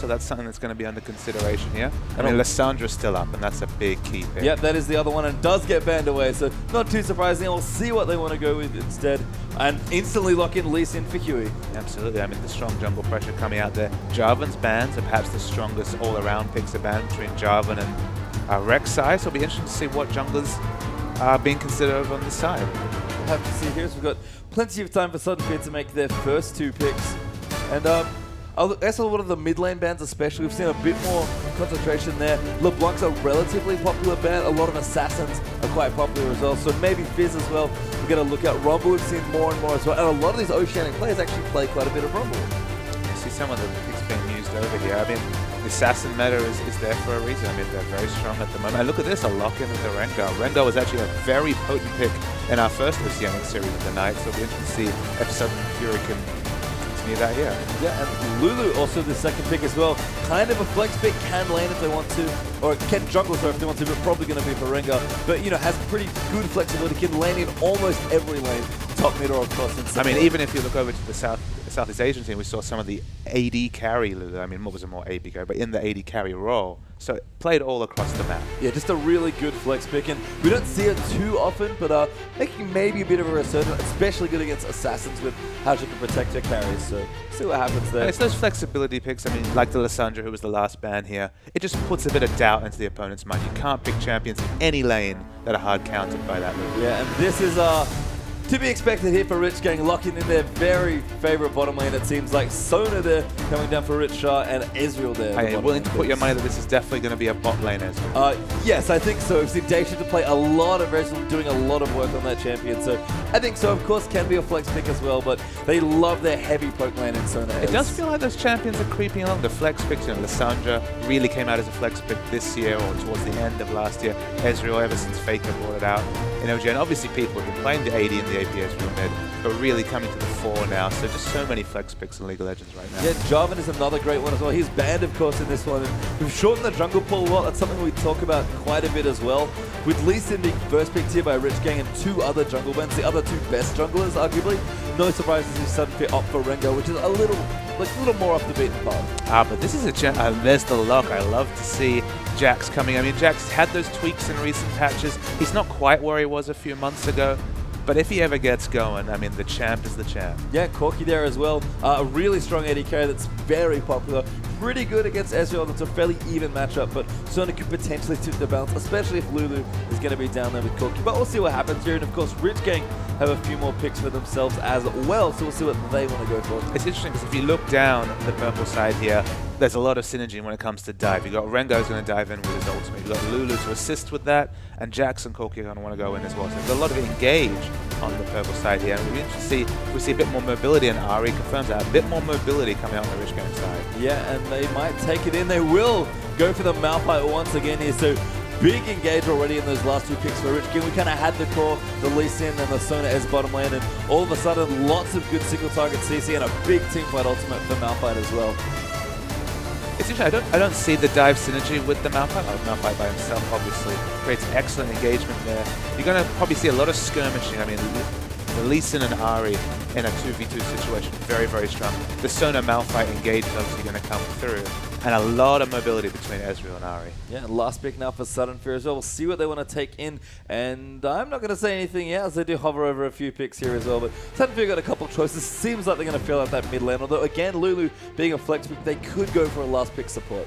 So that's something that's going to be under consideration here. I mean, Lissandra's still up, and that's a big key pick. Yep, that is the other one, and does get banned away, so not too surprising. We'll see what they want to go with instead, and instantly lock in Lee Sin for Huey. Absolutely. I mean, the strong jungle pressure coming out there. Jarvan's banned, so perhaps the strongest all-around picks are banned between Jarvan and Rek'Sai, so it'll be interesting to see what junglers are being considered over on this side. We'll have to see here, so we've got plenty of time for Sudden Fear to make their first 2 picks, and I guess a lot of the mid lane bans especially, we've seen a bit more concentration there. LeBlanc's a relatively popular ban. A lot of Assassins are quite popular as well. So maybe Fizz as well. We're going to look at Rumble. We've seen more and more as well. And a lot of these Oceanic players actually play quite a bit of Rumble. I see some of the picks being used over here. I mean, the Assassin meta is there for a reason. I mean, they're very strong at the moment. And look at this, a lock-in of the Rengar. Rengar was actually a very potent pick in our first Oceanic series of the night. So it'll be interesting to see if Sudden Fury can that here. Yeah, and Lulu also the second pick as well. Kind of a flex pick, can lane if they want to, or can jungle if they want to, but probably going to be for Rengar. But, you know, has pretty good flexibility, can lane in almost every lane, top mid or of course. I mean, even if you look over to the Southeast Asian team, we saw some of the AD carry Lulu. I mean, what was a more AP carry, but in the AD carry role. So it played all across the map. Yeah, just a really good flex pick, and we don't see it too often, but making maybe a bit of a resurgence, especially good against Assassins with how she can protect her carries. So see what happens there. And it's those flexibility picks. I mean, like the Lissandra, who was the last ban here. It just puts a bit of doubt into the opponent's mind. You can't pick champions in any lane that are hard countered by that Lulu. Yeah, and this is to be expected here for Rich Gang, locking in their very favorite bottom lane. It seems like Sona there coming down for Rich Shah and Ezreal there. Are you willing to put your money that this is definitely going to be a bot lane Ezreal? Yes, I think so. We've seen Daisha to play a lot of Ezreal, doing a lot of work on that champion. So I think so. Of course, can be a flex pick as well, but they love their heavy poke lane in Sona. It does feel like those champions are creeping along. The flex picks, you know, Lissandra really came out as a flex pick this year or towards the end of last year. Ezreal, ever since Faker brought it out in OG. And obviously people have been playing the AD and the AP Ezreal mid, but really coming to the fore now. So just so many flex picks in League of Legends right now. Yeah, Jarvan is another great one as well. He's banned, of course, in this one. And we've shortened the jungle pool a lot. That's something we talk about quite a bit as well. With Lee Sin being first picked here by Rich Gang and 2 other jungle bans, the other 2 best junglers, arguably. No surprises if Sudden Fear opt for Rengar, which is a little more off the beaten path. But this is there's the lock. I love to see Jax coming. I mean, Jax had those tweaks in recent patches. He's not quite where he was a few months ago. But if he ever gets going, I mean, the champ is the champ. Yeah, Corki there as well. A really strong AD carry that's very popular. Pretty good against Ezreal. That's a fairly even matchup, but Sona could potentially tip the balance, especially if Lulu is going to be down there with Corki. But we'll see what happens here. And of course, Rich Gang have a few more picks for themselves as well, so we'll see what they want to go for. It's interesting because if you look down the purple side here, there's a lot of synergy when it comes to dive. You've got Rengar's going to dive in with his ultimate. You've got Lulu to assist with that, and Jax and Corki are going to want to go in as well. So there's a lot of engage on the purple side here. And we'll be interested to see if we see a bit more mobility, and Ari confirms that. A bit more mobility coming out on the Rich Gang side. Yeah, and they might take it in. They will go for the Malphite once again here. So big engage already in those last 2 picks for Rich Gang. We kind of had the core, the Lee Sin and the Sona as bottom lane, and all of a sudden lots of good single target CC and a big team fight ultimate for Malphite as well. It's interesting. I don't see the dive synergy with the Malphite. Malphite by himself obviously creates excellent engagement there. You're going to probably see a lot of skirmishing. I mean, the Lee Sin and Ari in a 2v2 situation, very, very strong. The Sona Malphite engage is obviously going to come through. And a lot of mobility between Ezreal and Ari. Yeah, last pick now for Sudden Fear as well. We'll see what they want to take in. And I'm not going to say anything else. They do hover over a few picks here as well. But Sudden Fear got a couple of choices. Seems like they're going to fill out that mid lane. Although, again, Lulu being a flex pick, they could go for a last pick support.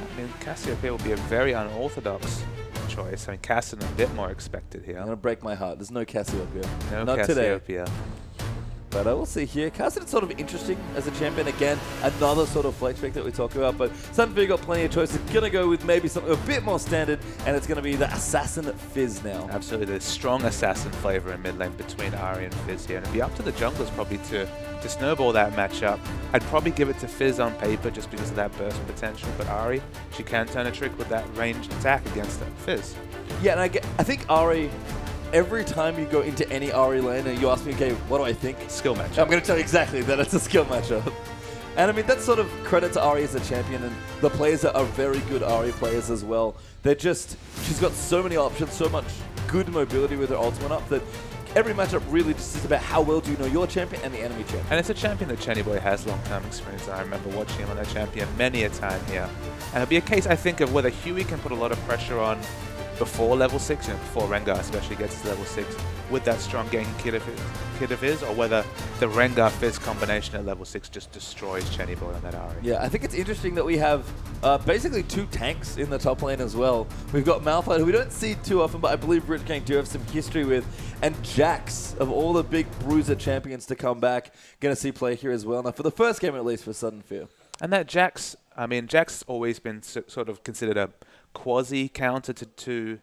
I mean, Cassiopeia will be a very unorthodox choice. I mean, Cassin a bit more expected here. I'm going to break my heart. There's no Cassiopeia. No not Cassiopeia. Today. But we'll see here. Cassin is sort of interesting as a champion. Again, another sort of flex pick that we talk about. But Sudden Fear got plenty of choices. Going to go with maybe something a bit more standard. And it's going to be the Assassin Fizz now. Absolutely. The strong Assassin flavor in mid lane between Ari and Fizz here. And it'd be up to the junglers probably to snowball that matchup. I'd probably give it to Fizz on paper just because of that burst potential. But Ari, she can turn a trick with that ranged attack against Fizz. Yeah, and I think Ari... Every time you go into any Ari lane and you ask me, okay, what do I think? Skill matchup. I'm going to tell you exactly that it's a skill matchup. And I mean, that's sort of credit to Ari as a champion, and the players are very good Ari players as well. They're just, she's got so many options, so much good mobility with her ultimate up that every matchup really just is about how well do you know your champion and the enemy champion. And it's a champion that Chenny Boy has long-term experience. I remember watching him on that champion many a time here. And it'll be a case, I think, of whether Huey can put a lot of pressure on before level 6, before Rengar especially gets to level 6, with that strong ganking kit of his, or whether the Rengar-Fizz combination at level 6 just destroys Chenny Boy on that Ari. Yeah, I think it's interesting that we have basically 2 tanks in the top lane as well. We've got Malphite, who we don't see too often, but I believe Rich Gang do have some history with, and Jax, of all the big bruiser champions to come back, going to see play here as well. Now, for the first game at least for Sudden Fear. And that Jax, I mean, Jax always been sort of considered a quasi-counter to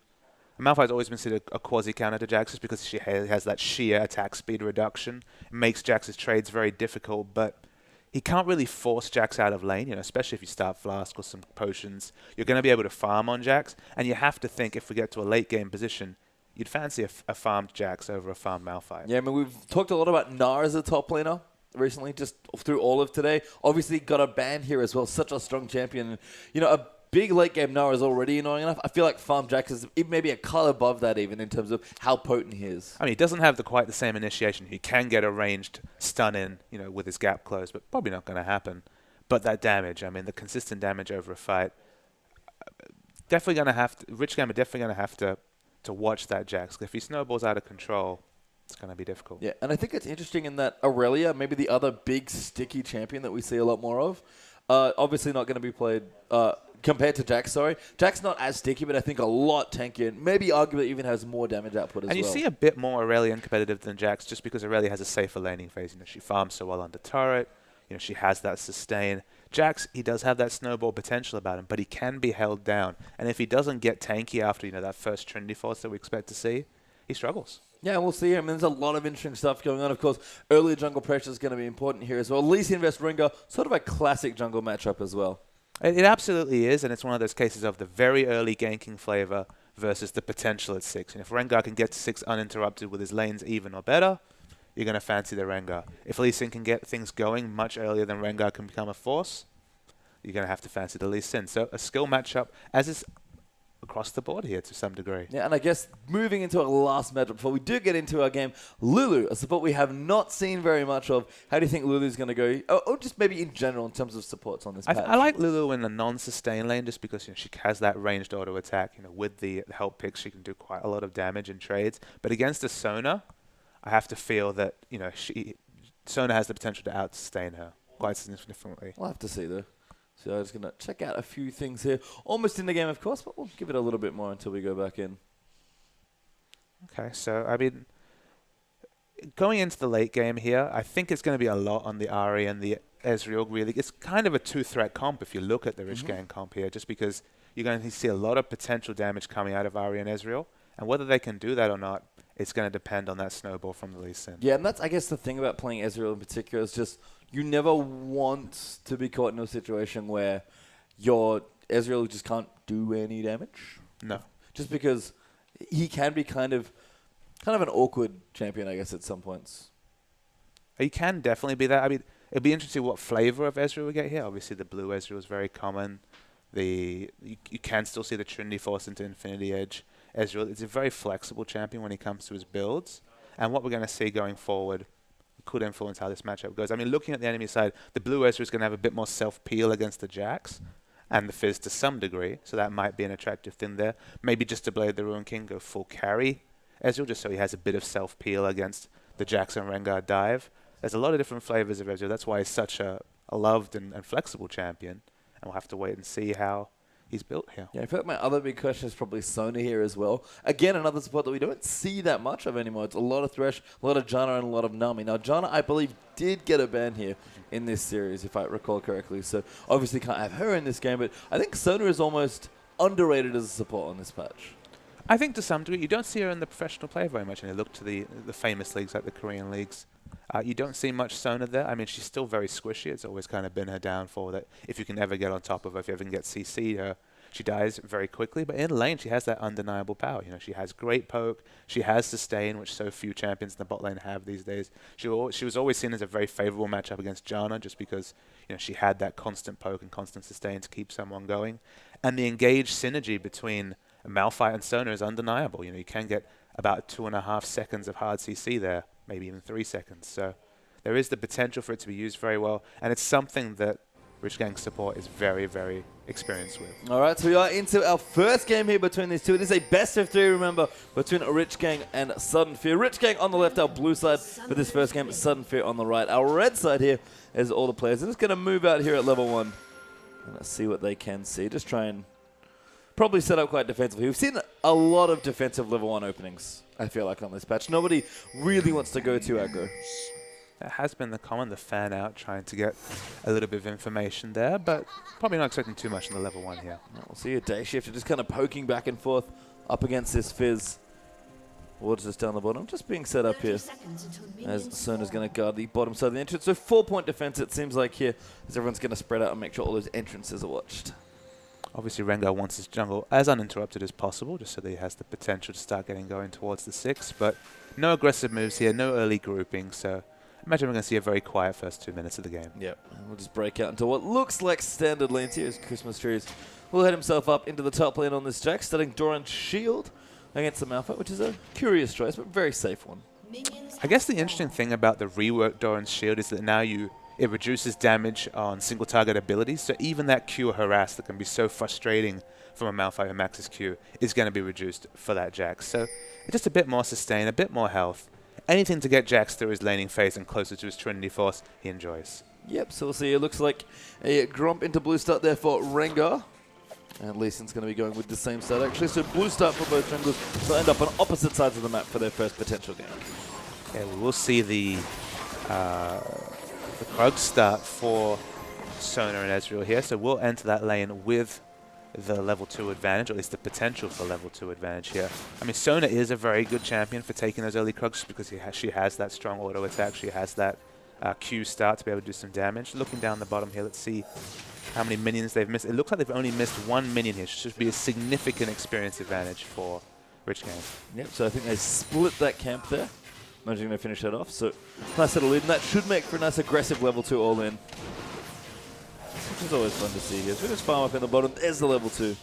Malphite's always been considered a quasi-counter to Jax just because she has that sheer attack speed reduction. It makes Jax's trades very difficult, but he can't really force Jax out of lane, especially if you start Flask or some potions. You're going to be able to farm on Jax, and you have to think if we get to a late-game position, you'd fancy a farmed Jax over a farmed Malphite. Yeah, I mean, we've talked a lot about Gnar as a top laner recently, just through all of today. Obviously, got a ban here as well. Such a strong champion. A big late game Gnar is already annoying enough. I feel like Farm Jax is maybe a cut above that even in terms of how potent he is. I mean, he doesn't have quite the same initiation. He can get a ranged stun in, with his gap closed, but probably not going to happen. But that damage, I mean, the consistent damage over a fight, definitely going to have to, Rich Gamer definitely going to have to watch that Jax. If he snowballs out of control, it's going to be difficult. Yeah, and I think it's interesting in that Aurelia, maybe the other big sticky champion that we see a lot more of, obviously not going to be played compared to Jax, sorry. Jax not as sticky, but I think a lot tankier. Maybe arguably even has more damage output as well. And you see a bit more Aurelian competitive than Jax just because Aurelia has a safer laning phase. She farms so well under turret. She has that sustain. Jax, he does have that snowball potential about him, but he can be held down. And if he doesn't get tanky after, that first Trinity Force that we expect to see, he struggles. Yeah, we'll see. I mean, there's a lot of interesting stuff going on. Of course, early jungle pressure is going to be important here as well. Lee Sin vs Rengar, sort of a classic jungle matchup as well. It absolutely is, and it's one of those cases of the very early ganking flavor versus the potential at 6. And if Rengar can get to 6 uninterrupted with his lanes even or better, you're going to fancy the Rengar. If Lee Sin can get things going much earlier than Rengar can become a force, you're going to have to fancy the Lee Sin. So a skill matchup, as is across the board here to some degree. Yeah, and I guess moving into our last matchup before we do get into our game, Lulu, a support we have not seen very much of. How do you think Lulu's going to go? Or just maybe in general in terms of supports on this patch? I like Lulu in the non-sustain lane just because she has that ranged auto attack. With the help picks, she can do quite a lot of damage in trades. But against a Sona, I have to feel that Sona has the potential to out-sustain her quite significantly. We'll have to see though. So I'm just going to check out a few things here. Almost in the game, of course, but we'll give it a little bit more until we go back in. Okay, so, I mean, going into the late game here, I think it's going to be a lot on the Ahri and the Ezreal, really. It's kind of a two-threat comp if you look at the Rich Gang comp here, just because you're going to see a lot of potential damage coming out of Ahri and Ezreal. And whether they can do that or not, it's going to depend on that snowball from the Lee Sin. Yeah, and that's, I guess, the thing about playing Ezreal in particular is just you never want to be caught in a situation where your Ezreal just can't do any damage. No. Just because he can be kind of an awkward champion, I guess, at some points. He can definitely be that. I mean, it'd be interesting what flavor of Ezreal we get here. Obviously, the blue Ezreal is very common. You can still see the Trinity Force into Infinity Edge. Ezreal is a very flexible champion when it comes to his builds. And what we're going to see going forward could influence how this matchup goes. I mean, looking at the enemy side, the blue Ezreal is going to have a bit more self-peel against the Jax and the Fizz to some degree, so that might be an attractive thing there. Maybe just to Blade the Ruin King, go full carry Ezreal, just so he has a bit of self-peel against the Jax and Rengar dive. There's a lot of different flavors of Ezreal. That's why he's such a loved and flexible champion, and we'll have to wait and see how he's built here. Yeah, I feel like my other big question is probably Sona here as well. Again, another support that we don't see that much of anymore. It's a lot of Thresh, a lot of Janna, and a lot of Nami. Now, Janna, I believe, did get a ban here in this series, if I recall correctly. So, obviously can't have her in this game, but I think Sona is almost underrated as a support on this patch. I think to some degree, you don't see her in the professional play very much, and you look to the famous leagues like the Korean leagues. You don't see much Sona there. I mean, she's still very squishy. It's always kind of been her downfall that if you can ever get on top of her, if you ever can get CC'd her, she dies very quickly. But in lane, she has that undeniable power. She has great poke. She has sustain, which so few champions in the bot lane have these days. She was always seen as a very favorable matchup against Janna just because she had that constant poke and constant sustain to keep someone going. And the engaged synergy between Malphite and Sona is undeniable. You can get about 2.5 seconds of hard CC there, maybe even 3 seconds. So there is the potential for it to be used very well, and it's something that Rich Gang support is very, very experienced with. All right, so we are into our first game here between these two. It is a best of 3, remember, between Rich Gang and Sudden Fear. Rich Gang on the left, our blue side for this first game, Sudden Fear on the right. Our red side here is all the players. They're just going to move out here at level 1. And let's see what they can see. Just try and probably set up quite defensively. We've seen a lot of defensive level 1 openings, I feel like, on this patch. Nobody really wants to go too aggro. That has been the common, the fan out, trying to get a little bit of information there, but probably not expecting too much in the level 1 here. We'll see a Day Shifter just kind of poking back and forth up against this Fizz. Wards just down the bottom, just being set up here as Sona's going to guard the bottom side of the entrance. So 4-point defense, it seems like here, as everyone's going to spread out and make sure all those entrances are watched. Obviously, Rengar wants his jungle as uninterrupted as possible, just so that he has the potential to start getting going towards the 6, but no aggressive moves here, no early grouping, so imagine we're going to see a very quiet first 2 minutes of the game. Yep, and we'll just break out into what looks like standard lanes here as Christmas Trees will head himself up into the top lane on this Jack, starting Doran's Shield against the Malphite, which is a curious choice, but very safe one. I guess the interesting thing about the reworked Doran's Shield is that now it reduces damage on single target abilities, so even that Q harass that can be so frustrating from a Malphite who maxes Q is going to be reduced for that Jax. So just a bit more sustain, a bit more health. Anything to get Jax through his laning phase and closer to his Trinity Force, he enjoys. Yep, so we'll see. It looks like a Gromp into blue start there for Rengar. And Lee Sin's going to be going with the same start, actually. So blue start for both junglers. They'll end up on opposite sides of the map for their first potential game. Yeah, we will see the Krug start for Sona and Ezreal here. So we'll enter that lane with the level 2 advantage, or at least the potential for level 2 advantage here. I mean, Sona is a very good champion for taking those early Krugs because she has that strong auto attack. She has that Q start to be able to do some damage. Looking down the bottom here, let's see how many minions they've missed. It looks like they've only missed 1 minion here. Should be a significant experience advantage for Rich Gang. Yep, so I think they split that camp there. Managing to finish that off. So nice little lead, and that should make for a nice aggressive level 2 all in. Which is always fun to see here. So we just farm up in the bottom. There's the level 2.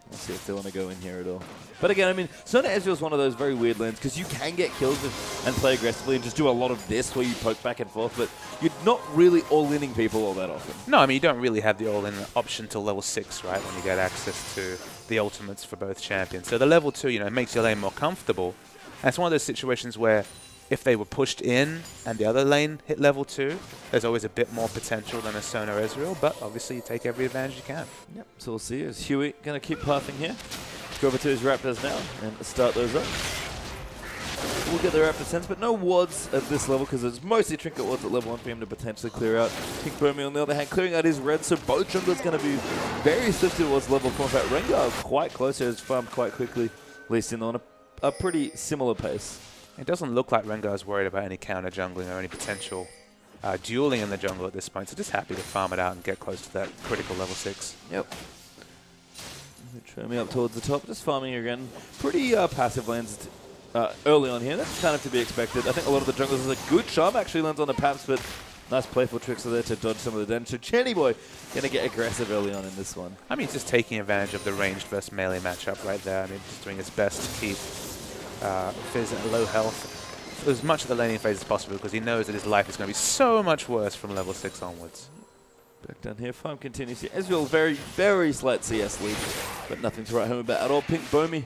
Let's see if they want to go in here at all. But again, I mean, Sona Ezreal is one of those very weird lanes because you can get kills and play aggressively and just do a lot of this where you poke back and forth, but you're not really all-inning people all that often. No, I mean, you don't really have the all-in option till level 6, right, when you get access to the ultimates for both champions. So the level 2, you know, makes your lane more comfortable. And it's one of those situations where if they were pushed in and the other lane hit level 2, there's always a bit more potential than a Sona Ezreal, but obviously you take every advantage you can. Yep, so we'll see. Is Huey going to keep pathing here? Go over to his Raptors now and start those up. We'll get the Raptor sense, but no wards at this level because it's mostly Trinket wards at level 1 for him to potentially clear out. Pink Burmy, on the other hand, clearing out his red, so both junglers going to be very swift towards level 4. In fact, Rengar quite close here, has farmed quite quickly, at least in on a pretty similar pace. It doesn't look like Rengar's worried about any counter jungling or any potential dueling in the jungle at this point, so just happy to farm it out and get close to that critical level 6. Yep. Trim me up towards the top, just farming again. Pretty passive lanes early on here. That's kind of to be expected. I think a lot of the junglers is a good charm actually lands on the paps, but nice playful tricks are there to dodge some of the damage. So Chenny Boy going to get aggressive early on in this one. I mean, just taking advantage of the ranged versus melee matchup right there. I mean, just doing his best to keep Fizz at low health as much of the laning phase as possible because he knows that his life is going to be so much worse from level 6 onwards. Back down here, farm continues here. Ezreal, very, very slight CS lead, but nothing to write home about at all. Pink Bomi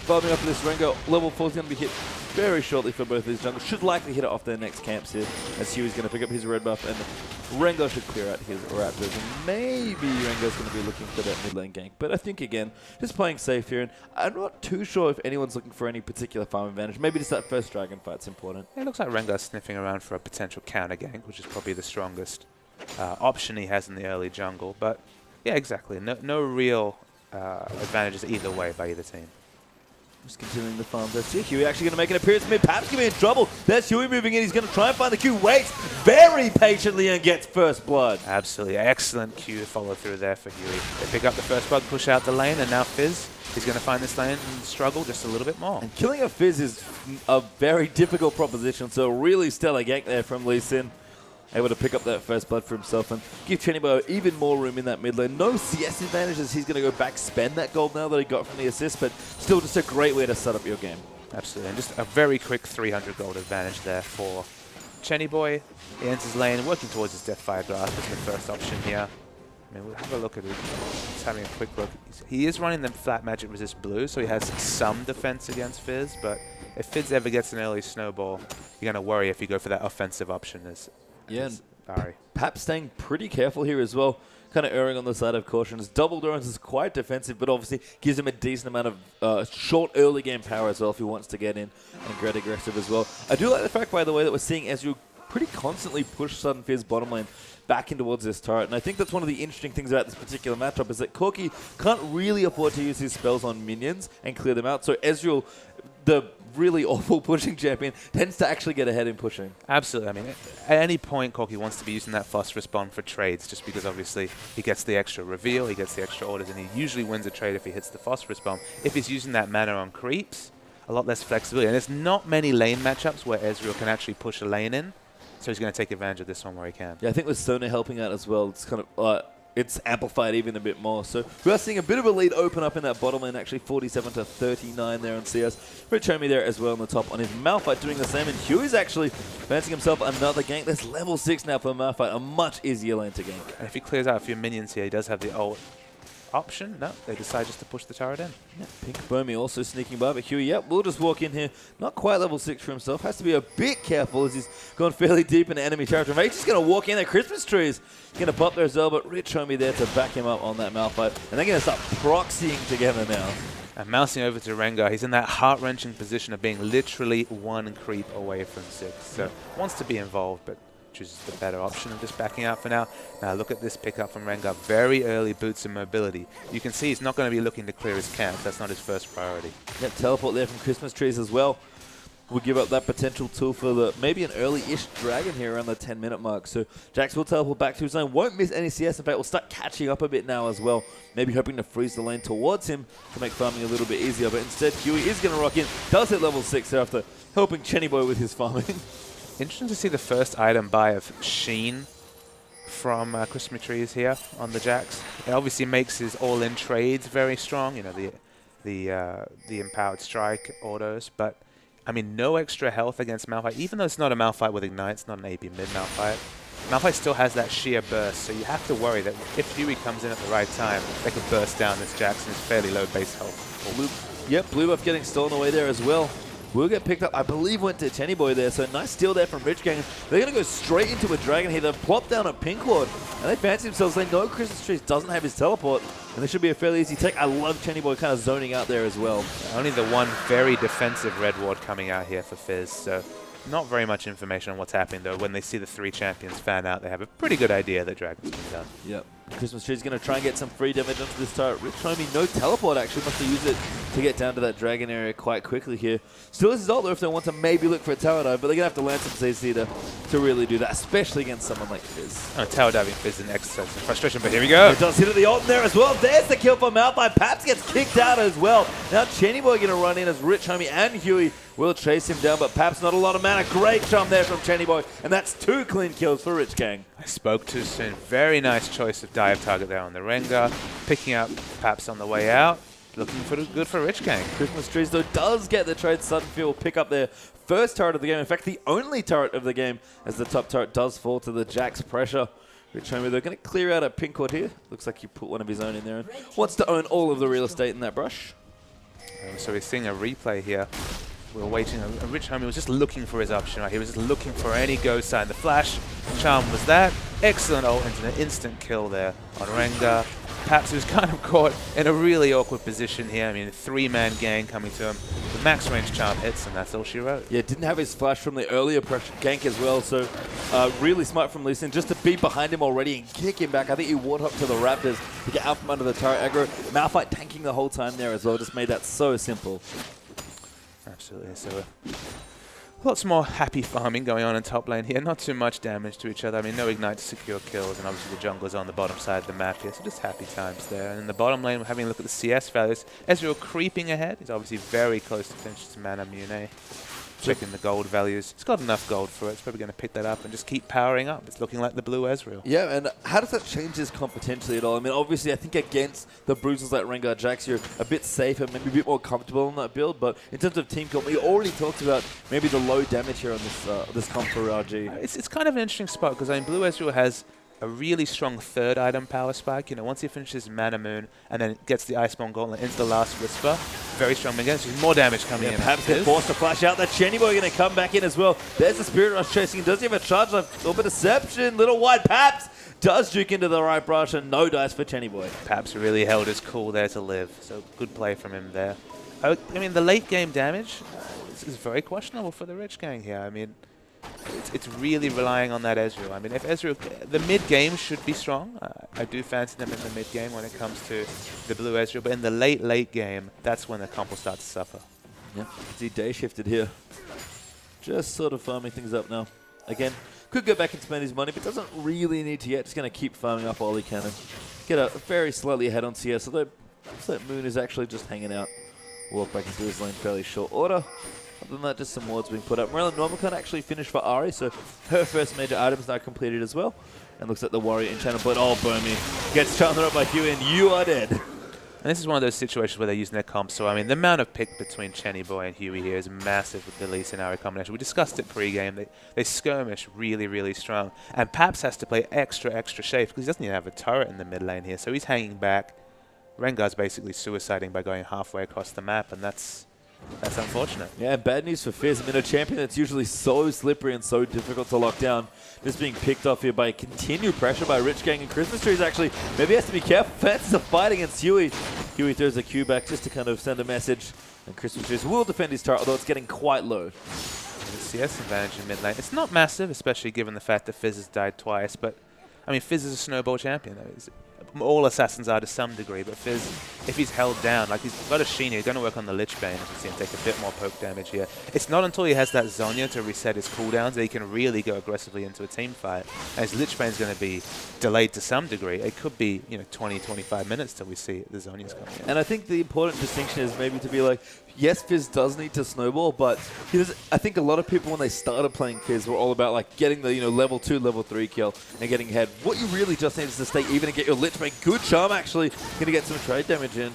farming up this Rengar. Level 4 is going to be hit very shortly for both of these jungles. Should likely hit it off their next camps here, as Huey's going to pick up his red buff, and Rengar should clear out his Raptors. And maybe Rengar's going to be looking for that mid lane gank. But I think, again, just playing safe here, and I'm not too sure if anyone's looking for any particular farm advantage. Maybe just that first dragon fight's important. It looks like Rengar's sniffing around for a potential counter gank, which is probably the strongest option he has in the early jungle. But yeah, exactly. No real advantages either way by either team. Just continuing the farm. That's it. Huey actually going to make an appearance mid. Perhaps going to be in trouble. There's Huey moving in. He's going to try and find the Q. Waits very patiently and gets first blood. Absolutely. Excellent Q follow through there for Huey. They pick up the first blood, push out the lane, and now Fizz is going to find this lane and struggle just a little bit more. And killing a Fizz is a very difficult proposition, so really stellar gank there from Lee Sin. able to pick up that first blood for himself and give Chennyboy even more room in that mid lane. No CS advantage as he's going to go back spend that gold now that he got from the assist, but still just a great way to set up your game. Absolutely, and just a very quick 300 gold advantage there for Chennyboy. He ends his lane, working towards his Deathfire Grasp as the first option here. I mean, we'll have a look at it. Just having a quick look. He is running the flat magic resist blue, so he has some defense against Fizz, but if Fizz ever gets an early snowball, you're going to worry if you go for that offensive option as Ari. Pap staying pretty careful here as well, kind of erring on the side of caution. His double Durance is quite defensive, but obviously gives him a decent amount of short early game power as well if he wants to get in and get aggressive as well. I do like the fact, by the way, that we're seeing Ezreal pretty constantly push Sudden Fizz bottom lane back in towards this turret. And I think that's one of the interesting things about this particular matchup is that Corki can't really afford to use his spells on minions and clear them out. So Ezreal, the really awful pushing champion, tends to actually get ahead in pushing. Absolutely. I mean, at any point, Corki wants to be using that phosphorus bomb for trades just because obviously he gets the extra reveal, he gets the extra orders, and he usually wins a trade if he hits the phosphorus bomb. If he's using that mana on creeps, a lot less flexibility. And there's not many lane matchups where Ezreal can actually push a lane in. So he's going to take advantage of this one where he can. Yeah, I think with Sona helping out as well, it's kind of it's amplified even a bit more. So we are seeing a bit of a lead open up in that bottom lane, actually 47 to 39 there on CS. Rich Homie there as well on the top on his Malphite doing the same, and Huey's actually fancying himself another gank. That's level 6 now for Malphite, a much easier lane to gank. And if he clears out a few minions here, he does have the ult option. No, they decide just to push the turret in. Yeah, Pink Bomi also sneaking by, but Huey, yep, will just walk in here. Not quite level 6 for himself. Has to be a bit careful as he's gone fairly deep into enemy territory. He's just going to walk in there. Christmas trees going to pop there as well, but Rich Homie there to back him up on that Malphite. And they're going to start proxying together now. And mousing over to Rengar, he's in that heart-wrenching position of being literally one creep away from 6. So wants to be involved, but chooses the better option of just backing out for now. Now look at this pickup from Rengar. Very early boots and mobility. You can see he's not going to be looking to clear his camp. That's not his first priority. Yep, teleport there from Christmas trees as well. We'll give up that potential tool for maybe an early-ish dragon here around the 10-minute mark. So Jax will teleport back to his lane. Won't miss any CS. In fact, we'll start catching up a bit now as well. Maybe hoping to freeze the lane towards him to make farming a little bit easier. But instead, Huey is going to rock in. Does hit level 6 there after helping Chennyboy with his farming. Interesting to see the first item buy of Sheen from Christmas Trees here on the Jax. It obviously makes his all-in trades very strong, you know, the Empowered Strike autos, but I mean, no extra health against Malphite, even though it's not a Malphite with Ignite, it's not an AP mid Malphite. Malphite still has that sheer burst, so you have to worry that if Huey comes in at the right time, they could burst down this Jax and his fairly low base health. Yep, blue buff getting stolen away there as well. Will get picked up, I believe went to Chennyboy there, so nice steal there from Rich Gang. They're going to go straight into a dragon here. They've plopped down a pink ward, and they fancy themselves. They know Christmas Trees doesn't have his teleport, and this should be a fairly easy take. I love Chennyboy kind of zoning out there as well. Only the one very defensive red ward coming out here for Fizz, so not very much information on what's happening, though. When they see the 3 champions fan out, they have a pretty good idea that Dragon's been done. Yep. Christmas Tree's going to try and get some free damage onto this turret. Rich Homie, no teleport actually. Must have used it to get down to that dragon area quite quickly here. Still has his ult though if they want to maybe look for a tower dive, but they're going to have to land some CC to really do that, especially against someone like Fizz. Oh, tower diving Fizz is an exercise of frustration, but here we go. He does hit at the ult in there as well. There's the kill from Malphite. Paps gets kicked out as well. Now Chennyboy going to run in as Rich Homie and Huey will chase him down, but Paps not a lot of mana. Great jump there from Chennyboy, and that's 2 clean kills for Rich Gang. I spoke too soon. Very nice choice of dive target there on the Rengar. Picking up Paps on the way out. Looking for good for Rich Gang. Christmas Trees, though, does get the trade. Suddenfield will pick up their first turret of the game. In fact, the only turret of the game, as the top turret does fall to the Jax pressure. Rich Homie, they're going to clear out a pink ward here. Looks like he put one of his own in there and wants to own all of the real estate in that brush. So we're seeing a replay here. We're waiting. Rich Homie was just looking for his option, right? He was just looking for any ghost sign. The flash charm was that. Excellent ult into an instant kill there on Rengar. Paps was kind of caught in a really awkward position here. I mean, a 3-man gang coming to him. The max range charm hits, and that's all she wrote. Yeah, didn't have his flash from the earlier pressure gank as well, so really smart from Lee Sin just to be behind him already and kick him back. I think he warthopped to the Raptors to get out from under the turret aggro. Malphite tanking the whole time there as well, just made that so simple. Absolutely. So lots more happy farming going on in top lane here. Not too much damage to each other. I mean, no ignite to secure kills, and obviously the jungler's on the bottom side of the map here, so just happy times there. And in the bottom lane, we're having a look at the CS values. Ezreal creeping ahead. He's obviously very close to finish his mana Mune. checking the gold values. It's got enough gold for it. It's probably going to pick that up and just keep powering up. It's looking like the blue Ezreal. Yeah, and how does that change his comp potentially at all? I mean, obviously, I think against the bruisers like Rengar Jax, you're a bit safer, maybe a bit more comfortable on that build. But in terms of team comp, we already talked about maybe the low damage here on this comp for RG. It's kind of an interesting spot because I mean, blue Ezreal has a really strong third item power spike. You know, once he finishes Mana Moon and then gets the Iceborne Gauntlet into the last Whisper, very strong against. There's more damage coming in. Perhaps get forced to flash out. That Chenny Boy going to come back in as well. There's the Spirit Rush chasing. Does he have a charge left? Or Deception. Little white Paps does juke into the right brush and no dice for Chenny Boy. Paps really held his cool there to live. So good play from him there. I mean, the late game damage is very questionable for the Rich Gang here. I mean, it's really relying on that Ezreal. I mean, if Ezreal, the mid game should be strong. I do fancy them in the mid game when it comes to the blue Ezreal, but in the late game, that's when the comp will start to suffer. Yeah, see day shifted here. Just sort of farming things up now. Again, could go back and spend his money, but doesn't really need to yet. Just going to keep farming up all he can and get a very slightly ahead on CS, although that Moon is actually just hanging out. Walk back into his lane fairly short order. Other than that, just some wards being put up. Marilyn Normicon actually finished for Ari, so her first major item is now completed as well. And looks at the Warrior in channel, but oh, Burmy gets Chandler up by Huey, and you are dead. And this is one of those situations where they're using their comp. So, I mean, the amount of pick between Chenny Boy and Huey here is massive with the Lee Sin Ari combination. We discussed it pre-game. They skirmish really, really strong. And Paps has to play extra safe because he doesn't even have a turret in the mid lane here. So he's hanging back. Rengar's basically suiciding by going halfway across the map, and that's unfortunate. Yeah, bad news for Fizz. I mean, a champion that's usually so slippery and so difficult to lock down, just being picked off here by continued pressure by Rich Gang and Christmas Trees. Actually, maybe has to be careful. Fancy's a fight against Huey. Huey throws a Q back just to kind of send a message, and Christmas Trees will defend his turret, although it's getting quite low. The CS advantage in mid lane. It's not massive, especially given the fact that Fizz has died twice, but I mean, Fizz is a snowball champion. All assassins are to some degree, but Fizz, if he's held down, like he's got a Sheen, he's going to work on the Lich Bane, as you see him take a bit more poke damage here. It's not until he has that Zhonya to reset his cooldowns that he can really go aggressively into a team fight. And his Lich Bane's going to be delayed to some degree. It could be, 20, 25 minutes till we see the Zhonya's coming in. And I think the important distinction is maybe to be like, yes, Fizz does need to snowball, but I think a lot of people when they started playing Fizz were all about like getting the level 2, level 3 kill and getting ahead. What you really just need is to stay even and get your Lich Bane. Good charm actually, going to get some trade damage in.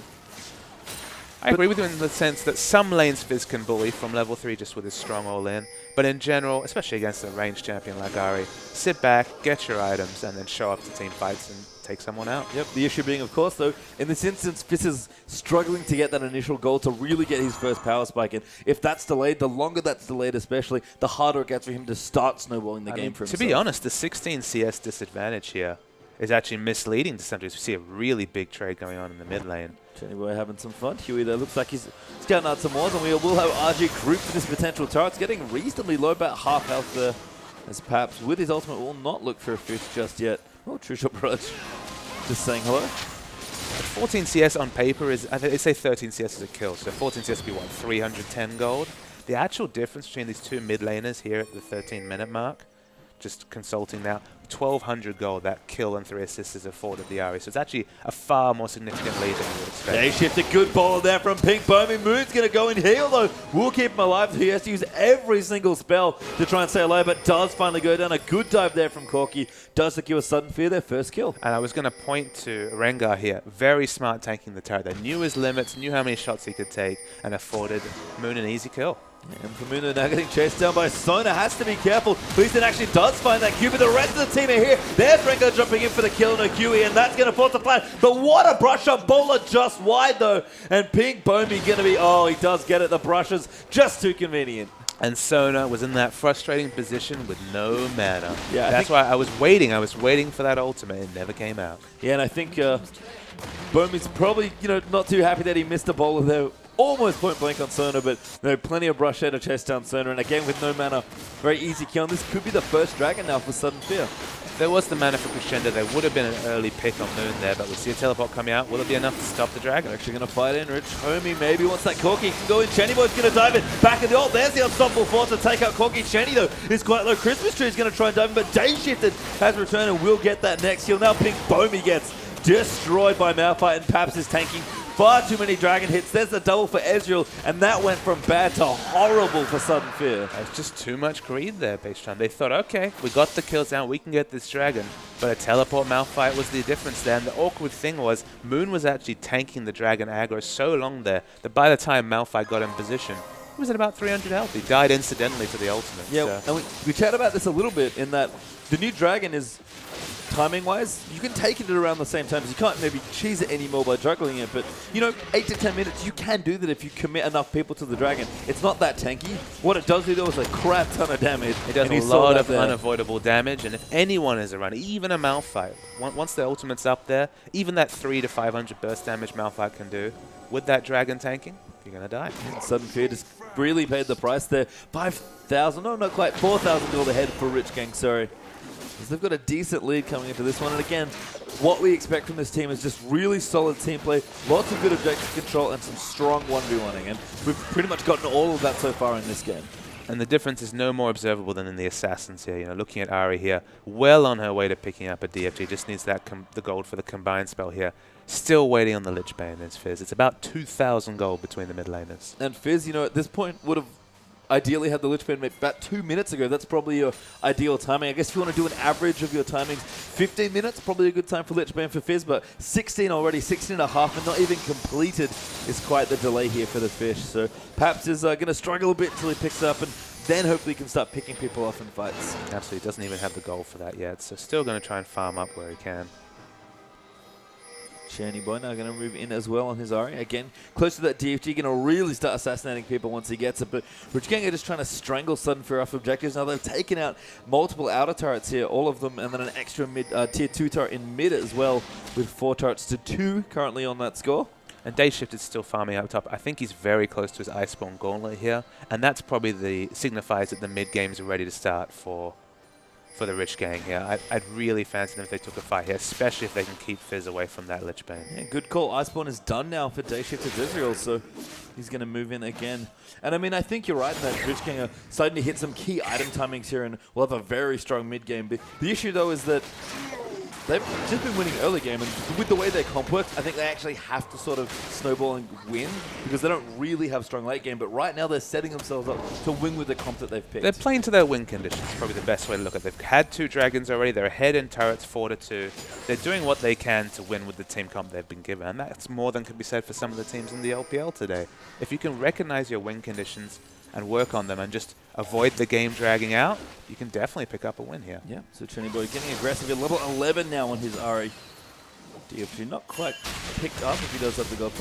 I agree with you in the sense that some lanes Fizz can bully from level 3 just with his strong all-in, but in general, especially against a ranged champion like Ari, sit back, get your items, and then show up to team fights and take someone out. Yep, the issue being, of course, though, in this instance, Fizz is struggling to get that initial goal to really get his first power spike in. If that's delayed, the longer that's delayed especially, the harder it gets for him to start snowballing the game for himself. To be honest, the 16 CS disadvantage here is actually misleading to some degrees. We see a really big trade going on in the mid lane. Chenny Boy having some fun. Huey there looks like he's scouting out some wards, and we will have RG grouped for this potential turret. It's getting reasonably low, about half health there, as Paps with his ultimate will not look for a fish just yet. Oh, True Shot Barrage just saying hello. 14 CS on paper is, I think they say 13 CS is a kill, so 14 CS would be what, 310 gold? The actual difference between these two mid laners here at the 13-minute mark, just consulting now, 1,200 gold that kill and 3 assists is afforded the Ari. So it's actually a far more significant lead than you would expect. They shift a good ball there from Pink Bomi. Moon's going to go and heal, though. We'll keep him alive. He has to use every single spell to try and stay alive, but does finally go down. A good dive there from Corki. Does secure Sudden Fear, their first kill. And I was going to point to Rengar here. Very smart tanking the turret. They knew his limits, knew how many shots he could take, and afforded Moon an easy kill. And Famuno now getting chased down by Sona. Has to be careful. Leeson actually does find that Q, but the rest of the team are here. There's Rengar jumping in for the kill, no QE, and that's going to fall to flat. But what a brush on Bowler just wide, though. And Pink Bomi going to be, oh, he does get it. The brushes just too convenient. And Sona was in that frustrating position with no mana. Yeah, that's why I was waiting. I was waiting for that ultimate. It never came out. Yeah, and I think Bomi's probably, not too happy that he missed the bowler there. Almost point blank on Sona, but plenty of brush there to chase down Sona. And again, with no mana, very easy kill. And this could be the first dragon now for Sudden Fear. If there was the mana for Crescendo, there would have been an early pick on Moon there, but we see a teleport coming out. Will it be enough to stop the dragon? Actually going to fight in. Rich Homie maybe wants that Corki. Can go in. Chenny Boy's going to dive in. Back in the ult. There's the unstoppable force to take out Corki. Chenny, though, is quite low. Christmas Tree is going to try and dive in, but Day Shifted has returned and will get that next kill. Now Pink Bomi gets destroyed by Malphite, and Paps is tanking far too many dragon hits. There's the double for Ezreal, and that went from bad to horrible for Sudden Fear. It's just too much greed there, Baitron. They thought, okay, we got the kills down, we can get this dragon. But a teleport Malphite was the difference there. And the awkward thing was, Moon was actually tanking the dragon aggro so long there that by the time Malphite got in position, he was at about 300 health. He died incidentally to the ultimate. Yeah, so. and we chat about this a little bit in that the new dragon is, timing-wise, you can take it at around the same time. You can't maybe cheese it anymore by juggling it, but, you know, 8 to 10 minutes, you can do that if you commit enough people to the dragon. It's not that tanky. What it does do, though, is a crap ton of damage. It does a lot of unavoidable damage, and if anyone is around, even a Malphite, once the ultimate's up there, even that 300 to 500 burst damage Malphite can do, with that dragon tanking, you're going to die. Sudden Fear just really paid the price there. 5,000, no, not quite, 4,000 gold ahead for Rich Gang, sorry. They've got a decent lead coming into this one, and again, what we expect from this team is just really solid team play, lots of good objective control, and some strong 1v1ing, and we've pretty much gotten all of that so far in this game. And the difference is no more observable than in the Assassins here. You know, looking at Ari here, well on her way to picking up a DFG, just needs that the gold for the combined spell here. Still waiting on the Lich Bane against Fizz. It's about 2,000 gold between the mid laners. And Fizz, you know, at this point would have ideally had the Lich Bane about 2 minutes ago. That's probably your ideal timing. I guess if you want to do an average of your timings, 15 minutes, probably a good time for Lich Bane for Fizz, but 16 already, 16 and a half, and not even completed is quite the delay here for the Fish. So perhaps is going to struggle a bit until he picks up, and then hopefully can start picking people off in fights. Absolutely, doesn't even have the goal for that yet, so still going to try and farm up where he can. Shani Boy now going to move in as well on his Ari. Again, close to that DFG, going to really start assassinating people once he gets it. But Rich Gang are just trying to strangle Sudden Fear off objectives. Now they've taken out multiple outer turrets here, all of them, and then an extra mid tier 2 turret in mid as well, with 4 turrets to 2 currently on that score. And Dayshift is still farming up top. I think he's very close to his Iceborne Gauntlet here, and that's probably signifies that the mid games are ready to start for the Rich Gang here. I'd really fancy them if they took a fight here, especially if they can keep Fizz away from that Lich Bane. Yeah, good call. Iceborne is done now for Dayshift to Israel, so he's going to move in again. And I mean, I think you're right in that Rich Gang are starting to hit some key item timings here, and we'll have a very strong mid game. But the issue, though, is that they've just been winning early game, and with the way their comp works, I think they actually have to sort of snowball and win because they don't really have strong late game. But right now, they're setting themselves up to win with the comp that they've picked. They're playing to their win conditions, probably the best way to look at it. They've had 2 dragons already. They're ahead in turrets 4 to 2. They're doing what they can to win with the team comp they've been given, and that's more than could be said for some of the teams in the LPL today. If you can recognize your win conditions and work on them and just avoid the game dragging out, you can definitely pick up a win here. Yeah, so Trini Boy getting aggressive at level 11 now on his Ari. DFG not quite picked up if he does have the gold.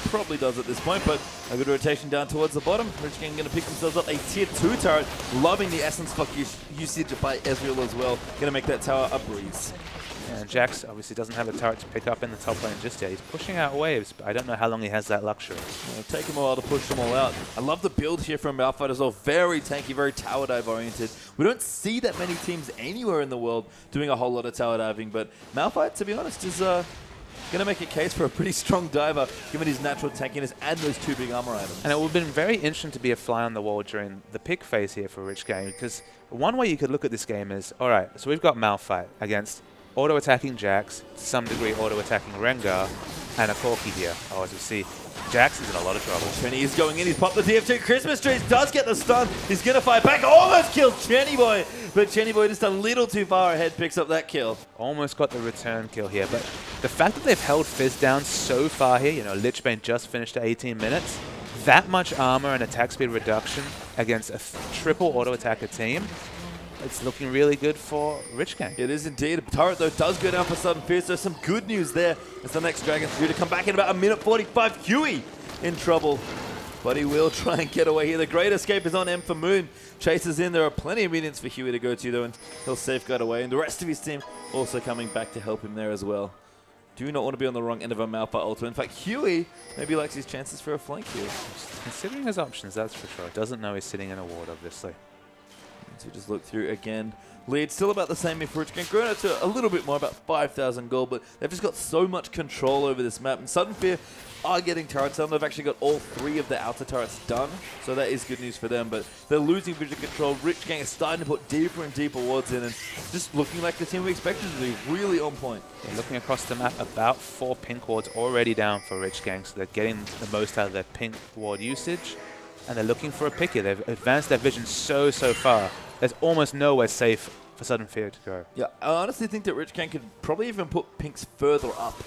Probably does at this point, but a good rotation down towards the bottom. Rich Gang going to pick themselves up a tier 2 turret. Loving the essence fuck usage by Ezreal as well. Going to make that tower a breeze. And Jax obviously doesn't have a turret to pick up in the top lane just yet. He's pushing out waves, but I don't know how long he has that luxury. It'll take him a while to push them all out. I love the build here from Malphite as well. Very tanky, very tower dive oriented. We don't see that many teams anywhere in the world doing a whole lot of tower diving, but Malphite, to be honest, is going to make a case for a pretty strong diver, given his natural tankiness and those 2 big armor items. And it would have been very interesting to be a fly on the wall during the pick phase here for Rich Gang, because one way you could look at this game is, all right, so we've got Malphite against auto-attacking Jax, to some degree auto-attacking Rengar, and a Corki here. Oh, as we see, Jax is in a lot of trouble. Chenny is going in. He's popped the DF2. Christmas trees does get the stun. He's going to fight back. Almost kills Chenny Boy. But Chenny Boy just a little too far ahead picks up that kill. Almost got the return kill here. But the fact that they've held Fizz down so far here, you know, Lich Bane just finished at 18 minutes, that much armor and attack speed reduction against a triple auto-attacker team, it's looking really good for Rich Gang. It is indeed. Turret, though, does go down for Sudden Fear, so some good news there as the next Dragon's due to come back in about 1:45. Huey in trouble, but he will try and get away here. The Great Escape is on M for Moon. Chases in. There are plenty of minions for Huey to go to, though, and he'll safeguard away. And the rest of his team also coming back to help him there as well. Do not want to be on the wrong end of a Malphite ultimate. In fact, Huey maybe likes his chances for a flank here. Considering his options, that's for sure. Doesn't know he's sitting in a ward, obviously. So we just look through again. Lead still about the same if Rich Gang. Grown up to a little bit more, about 5,000 gold, but they've just got so much control over this map. And Sudden Fear are getting turrets done. They've actually got all 3 of the outer turrets done, so that is good news for them. But they're losing vision control. Rich Gang is starting to put deeper and deeper wards in, and just looking like the team we expected to be, really on point. Yeah, looking across the map, about 4 pink wards already down for Rich Gang, so they're getting the most out of their pink ward usage, and they're looking for a pick here. They've advanced their vision so far. There's almost nowhere safe for Sudden Fear to go. Yeah, I honestly think that Rich Gang could probably even put pinks further up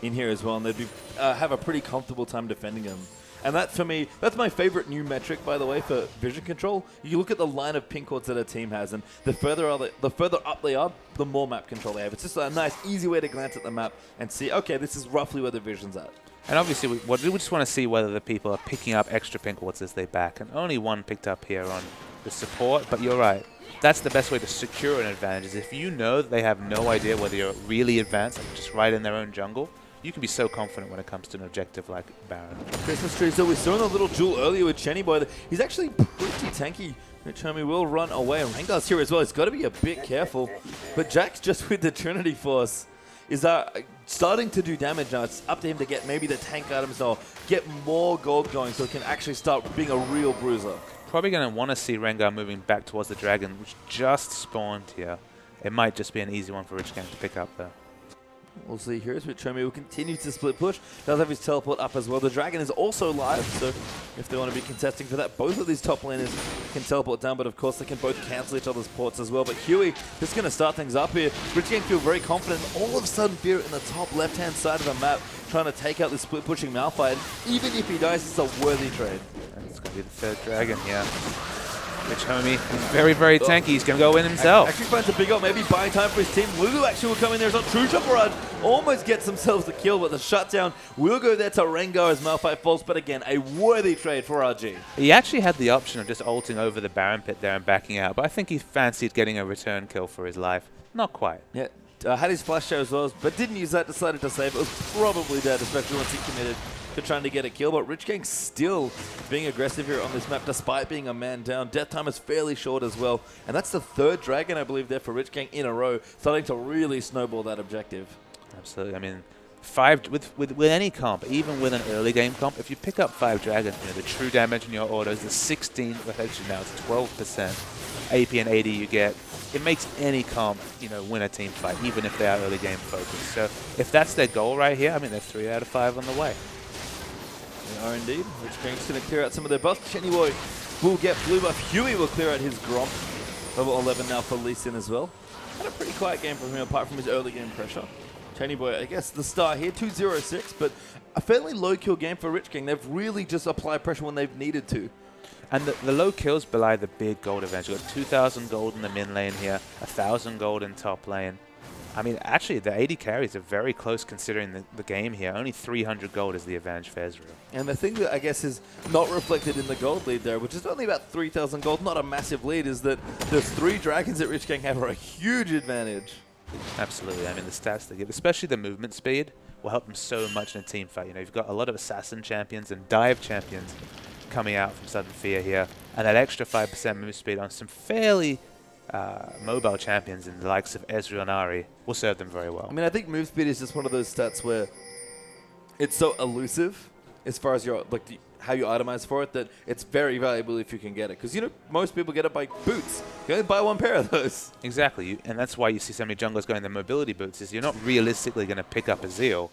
in here as well, and they'd be, have a pretty comfortable time defending them. And that, for me, that's my favorite new metric, by the way, for vision control. You look at the line of pink wards that a team has, and the further up they are, the more map control they have. It's just a nice, easy way to glance at the map and see, okay, this is roughly where the vision's at. And obviously, we just want to see whether the people are picking up extra pink wards as they back. And only 1 picked up here on the support, but you're right. That's the best way to secure an advantage, is if you know that they have no idea whether you're really advanced, like just right in their own jungle, you can be so confident when it comes to an objective like Baron. Christmas tree, so we saw in a little duel earlier with Chenny Boy. He's actually pretty tanky. Rich Homie will run away, and Rengar's here as well. He's got to be a bit careful. But Jack's just with the Trinity Force is starting to do damage now. It's up to him to get maybe the tank items or get more gold going so he can actually start being a real bruiser. Probably going to want to see Rengar moving back towards the dragon, which just spawned here. It might just be an easy one for Rich Gang to pick up there. We'll see here as Rich Homie will continue to split push. Does have his teleport up as well. The dragon is also live, so if they want to be contesting for that, both of these top laners can teleport down, but of course they can both cancel each other's ports as well. But Huey just going to start things up here. Rich Gang feel very confident. All of a sudden, Fear in the top left-hand side of the map, trying to take out this split pushing Malphite. And even if he dies, it's a worthy trade. And it's going to be the 3rd dragon here. Rich Homie is very tanky. He's going to go in himself. Actually finds a big ult, maybe buying time for his team. Lulu actually will come in there. It's not True Shot Barrage. Almost gets themselves the kill, but the shutdown will go there to Rengar as Malphite falls. But again, a worthy trade for RG. He actually had the option of just ulting over the Baron pit there and backing out, but I think he fancied getting a return kill for his life. Not quite. Yeah, had his flash share as well, but didn't use that, decided to save it. Was probably dead, especially once he committed to trying to get a kill, but Rich Gang still being aggressive here on this map despite being a man down. Death time is fairly short as well, and that's the 3rd dragon, I believe, there for Rich Gang in a row, starting to really snowball that objective. Absolutely. I mean, 5 with any comp, even with an early game comp, if you pick up 5 dragons, you know, the true damage in your autos is 16, well, actually now it's 12%. AP and AD you get. It makes any comp, you know, win a team fight, even if they are early game focused. So if that's their goal right here, I mean, they're 3 out of 5 on the way. They are indeed. Rich Gang's going to clear out some of their buffs. Chenny Boy will get blue buff. Huey will clear out his Gromp. Level 11 now for Lee Sin as well. Had a pretty quiet game from him apart from his early game pressure. Chenny Boy, I guess the star here, 2-0-6, but a fairly low kill game for Rich Gang. They've really just applied pressure when they've needed to. And the low kills belie the big gold advantage. You've got 2,000 gold in the min lane here, 1,000 gold in top lane. I mean, actually, the AD carries are very close considering the game here. Only 300 gold is the advantage for Ezreal. And the thing that I guess is not reflected in the gold lead there, which is only about 3,000 gold, not a massive lead, is that those 3 dragons that Rich Gang have are a huge advantage. Absolutely. I mean, the stats they give, especially the movement speed, will help them so much in a team fight. You know, you've got a lot of assassin champions and dive champions coming out from Sudden Fear here, and that extra 5% move speed on some fairly mobile champions in the likes of Ezreal and Ahri will serve them very well. I mean, I think move speed is just one of those stats where it's so elusive as far as your how you itemize for it that it's very valuable if you can get it. Because, you know, most people get it by boots. You only buy 1 pair of those. Exactly. And that's why you see so many junglers going the mobility boots, is you're not realistically going to pick up a Zeal.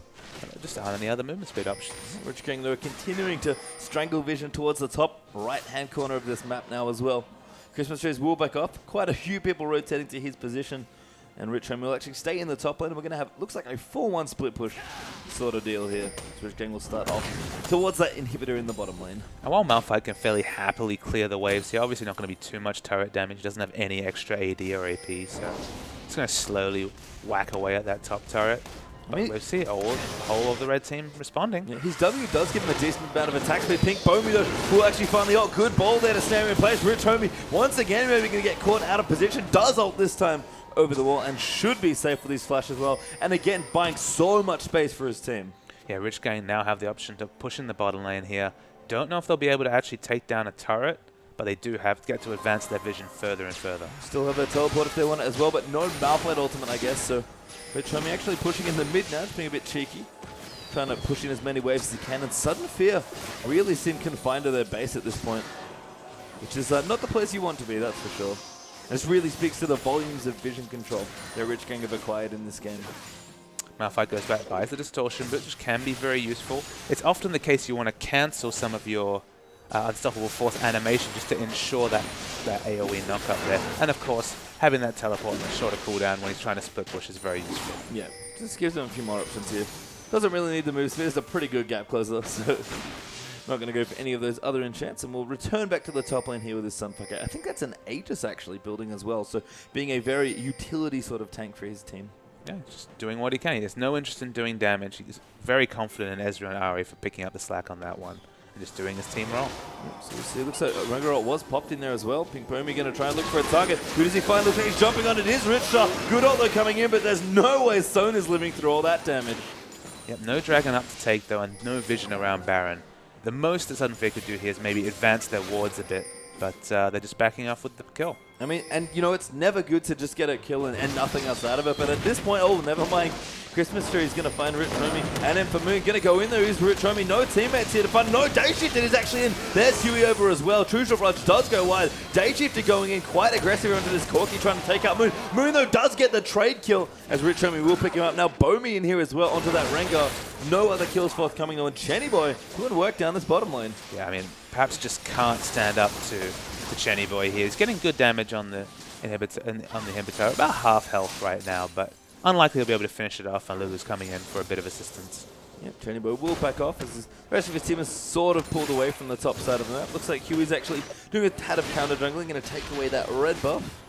Just aren't any other movement speed options. Rich Gang, though, continuing to strangle vision towards the top right-hand corner of this map now as well. Christmas trees will back off. Quite a few people rotating to his position. And Rich Gang will actually stay in the top lane. We're going to have, looks like a 4-1 split push sort of deal here. So Rich Gang will start off towards that inhibitor in the bottom lane. And while Malphite can fairly happily clear the waves, he's obviously not going to be too much turret damage. He doesn't have any extra AD or AP, so it's going to slowly whack away at that top turret. But we'll see all of the red team responding. Yeah, his W does give him a decent amount of attack speed. Pink Bomi, though, will actually find the ult. Good ball there to snare him in place. Rich Homie, once again, maybe going to get caught out of position. Does ult this time over the wall and should be safe for these flash as well. And again, buying so much space for his team. Yeah, Rich Gang now have the option to push in the bottom lane here. Don't know if they'll be able to actually take down a turret, but they do have to get to advance their vision further and further. Still have their teleport if they want it as well, but no Malphite ultimate, I guess. So Richomi actually pushing in the mid now, just being a bit cheeky. Trying to push in as many waves as he can, and Sudden Fear really seem confined to their base at this point, which is not the place you want to be, that's for sure. This really speaks to the volumes of vision control that Rich Gang have acquired in this game. Malphite goes back, buys the Distortion, which can be very useful. It's often the case you want to cancel some of your Unstoppable Force animation just to ensure that AoE knock up there. And of course, having that teleport and a shorter cooldown when he's trying to split push is very useful. Yeah, just gives him a few more options here. Doesn't really need the move speed. It's a pretty good gap closer, so not going to go for any of those other enchants. And we'll return back to the top lane here with his Sunfucker. I think that's an Aegis actually building as well, so being a very utility sort of tank for his team. Yeah, just doing what he can. He has no interest in doing damage. He's very confident in Ezreal and Ari for picking up the slack on that one. And just doing his team role. Yep, so we see, it looks like Rengarot was popped in there as well. Pink Bomi going to try and look for a target. Who does he find? Looks like he's jumping on it. It is Richter. Good ult though coming in, but there's no way Son is living through all that damage. Yep, no dragon up to take though, and no vision around Baron. The most that Sudden Fear could do here is maybe advance their wards a bit, but they're just backing off with the kill. I mean, and you know, it's never good to just get a kill and nothing else out of it, but at this point, oh, never mind. Christmas Tree is going to find Richomi, and then for Moon, going to go in there. Who's Richomi? No teammates here to find. No, Dayshift is actually in. There's Huey over as well. True Shot Rush does go wide. Dayshift going in quite aggressive onto this Corki, trying to take out Moon. Moon, though, does get the trade kill, as Richomi will pick him up. Now, Bomi in here as well onto that Rengar. No other kills forthcoming, though, and Chenny Boy doing work down this bottom lane. Yeah, I mean, perhaps just can't stand up to Chenny Boy here. He's getting good damage on the inhibitor, about half health right now, but unlikely he'll be able to finish it off, and Lulu's coming in for a bit of assistance. Yep, Chenny Boy will back off as the rest of his team is sort of pulled away from the top side of the map. Looks like Huey's actually doing a tad of counter jungling, going to take away that red buff.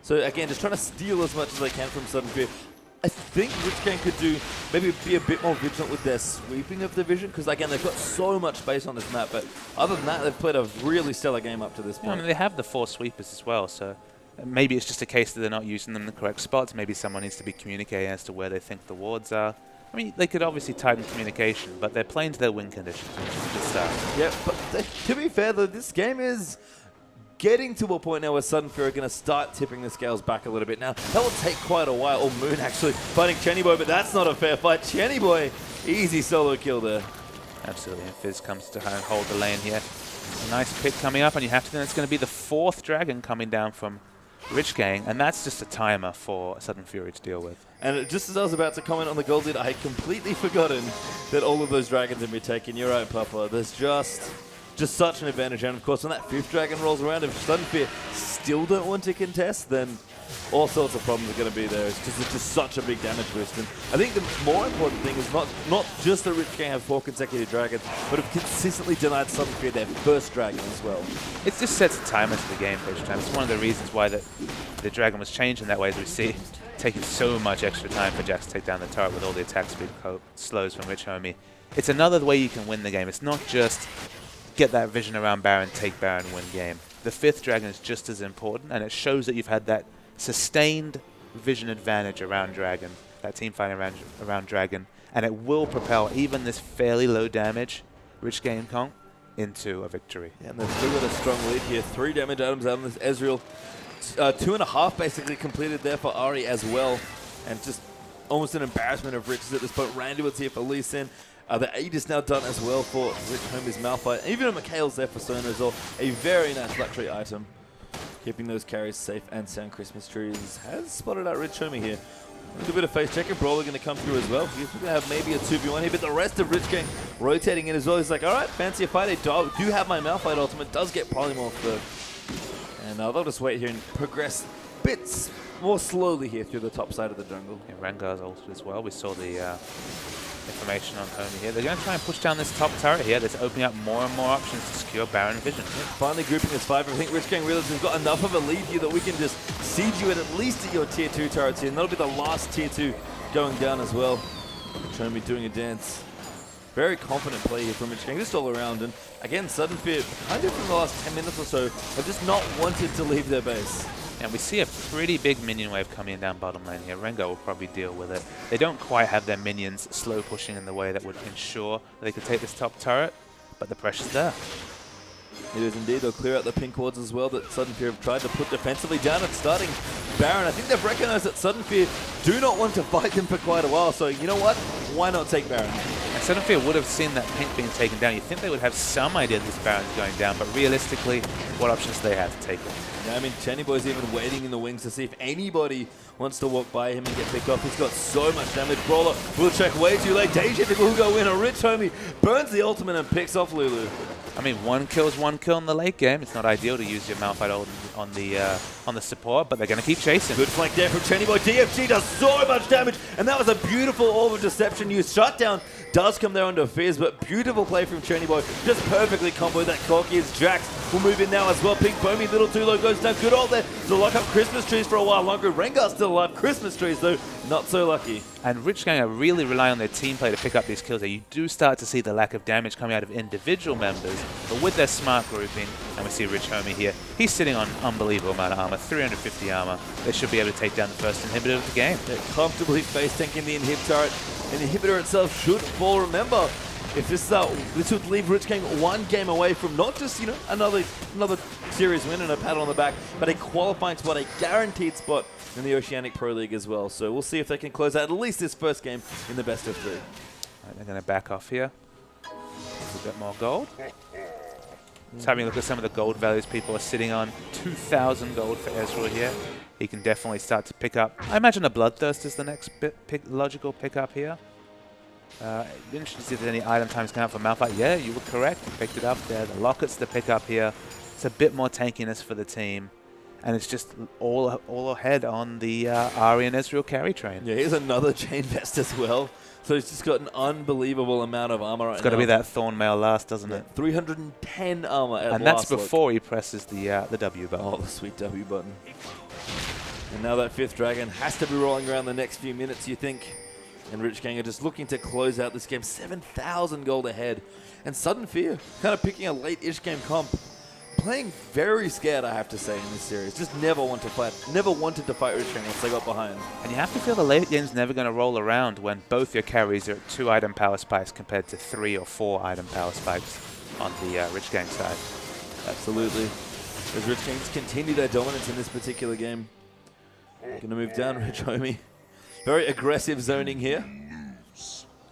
So again, just trying to steal as much as they can from Sudden Fear. I think Rich Gang could do, maybe be a bit more vigilant with their sweeping of the vision, because again, they've got so much space on this map, but other than that, they've played a really stellar game up to this point. Yeah, I mean, they have the 4 sweepers as well, so maybe it's just a case that they're not using them in the correct spots. Maybe someone needs to be communicating as to where they think the wards are. I mean, they could obviously tighten communication, but they're playing to their win conditions, which is a good start. Yeah, but to be fair, though, this game is getting to a point now where Sudden Fear are going to start tipping the scales back a little bit. Now, that will take quite a while. Oh, Moon actually fighting Chenny Boy, but that's not a fair fight. Chenny Boy, easy solo kill there. Absolutely, and Fizz comes to hold the lane here. A nice pick coming up, and you have to think it's going to be the 4th dragon coming down from Rich Gang, and that's just a timer for Sudden Fury to deal with. And just as I was about to comment on the gold lead, I had completely forgotten that all of those dragons have been taken. You're right, Papa. There's just such an advantage. And of course, when that 5th dragon rolls around, if Sudden Fear still don't want to contest, then all sorts of problems are going to be there. It's just such a big damage boost. And I think the more important thing is not just that Rich Gang have 4 consecutive dragons, but have consistently denied Sudden Fear their 1st dragon as well. It just sets a timer to the game each time. It's one of the reasons why the dragon was changed in that way, as we see taking so much extra time for Jax to take down the turret with all the attack speed slows from Richomi. It's another way you can win the game. It's not just get that vision around Baron, take Baron, win game. The 5th dragon is just as important, and it shows that you've had that sustained vision advantage around Dragon, that team fight around Dragon, and it will propel even this fairly low damage Rich Gang Kong into a victory. Yeah, and they've still got a strong lead here. 3 damage items out on this Ezreal. 2.5 basically completed there for Ari as well, and just almost an embarrassment of Riches at this point. Randy was here for Lee Sin. The Aegis now done as well for Rich Homie's Malphite. Even a Mikhail's there for Sona as well. A very nice luxury item. Keeping those carries safe and sound. Christmas Trees has spotted out Rich Homie here. A little bit of face checking. Brawler going to come through as well. He's going to have maybe a 2v1 here, but the rest of Rich Gang rotating in as well. He's like, all right, fancy a fight. I do have my Malphite ultimate. Does get polymorph though. And they'll just wait here and progress bits more slowly here through the top side of the jungle. Yeah, Rengar's ulted as well. We saw the information on Homie here. They're going to try and push down this top turret here. That's opening up more and more options to secure Baron vision. Yeah, finally grouping as 5. I think Rich Gang realizes we've got enough of a lead here that we can just siege you at least at your tier 2 turrets here. And that'll be the last tier 2 going down as well. Homie doing a dance. Very confident play here from Rich Gang, just all around. And again, Sudden Fear, kind of in the last 10 minutes or so, have just not wanted to leave their base. And we see a pretty big minion wave coming down bottom lane here. Rengar will probably deal with it. They don't quite have their minions slow pushing in the way that would ensure that they could take this top turret, but the pressure's there. It is indeed. They'll clear out the pink wards as well that Sudden Fear have tried to put defensively down and starting Baron. I think they've recognized that Sudden Fear do not want to fight them for quite a while. So, you know what? Why not take Baron? And Sudden Fear would have seen that pink being taken down. You'd think they would have some idea this Baron's going down, but realistically, what options do they have to take it? Yeah, I mean, Chenny Boy's even waiting in the wings to see if anybody wants to walk by him and get picked off. He's got so much damage. Brawler will check way too late. Deja will go in. A Rich Homie burns the ultimate and picks off Lulu. I mean, one kill's one kill in the late game. It's not ideal to use your Malphite ult on the support, but they're going to keep chasing. Good flank there from Chenny Boy. DFG does so much damage, and that was a beautiful Orb of Deception use. Shutdown does come there under Fizz, but beautiful play from Chenny Boy. Just perfectly comboed that Corky as Jax will move in now as well. Pink Foamy, little too low, goes down. Good ult there to lock up Christmas trees for a while longer. Rengar's still alive. Christmas trees, though, not so lucky. And Rich Gang are really relying on their team play to pick up these kills there. You do start to see the lack of damage coming out of individual members, but with their smart grouping, and we see Rich Homie here, he's sitting on unbelievable amount of armor, 350 armor. They should be able to take down the first inhibitor of the game. They're comfortably face tanking the inhibitor. And the inhibitor itself should fall. Remember, if this would leave Rich Gang one game away from not just, another series win and a pat on the back, but a qualifying spot, a guaranteed spot in the Oceanic Pro League as well. So we'll see if they can close out at least this first game in the best of 3. Right, they're going to back off here. A bit more gold. Just having a look at some of the gold values people are sitting on. 2,000 gold for Ezreal here. He can definitely start to pick up. I imagine a Bloodthirst is the next logical pickup here. Interested to see if there's any item times coming out for Malphite. Yeah, you were correct. You picked it up there. The Locket's the pickup here. It's a bit more tankiness for the team. And it's just all ahead on the Ahri and Ezreal carry train. Yeah, here's another Chain Vest as well. So he's just got an unbelievable amount of armor right now. It's got to be that Thornmail last, doesn't it? 310 armor at and that's before he presses the W button. Oh, the sweet W button. And now that 5th dragon has to be rolling around the next few minutes, you think. And Rich Gang are just looking to close out this game. 7,000 gold ahead. And Sudden Fear, kind of picking a late-ish game comp. Playing very scared, I have to say, in this series. Just never wanted to fight Rich Gang once they got behind. And you have to feel the late game's never going to roll around when both your carries are at 2 item power spikes compared to 3 or 4 item power spikes on the Rich Gang side. Absolutely. As Rich Gangs continue their dominance in this particular game. Going to move down, Rich Homie. Very aggressive zoning here.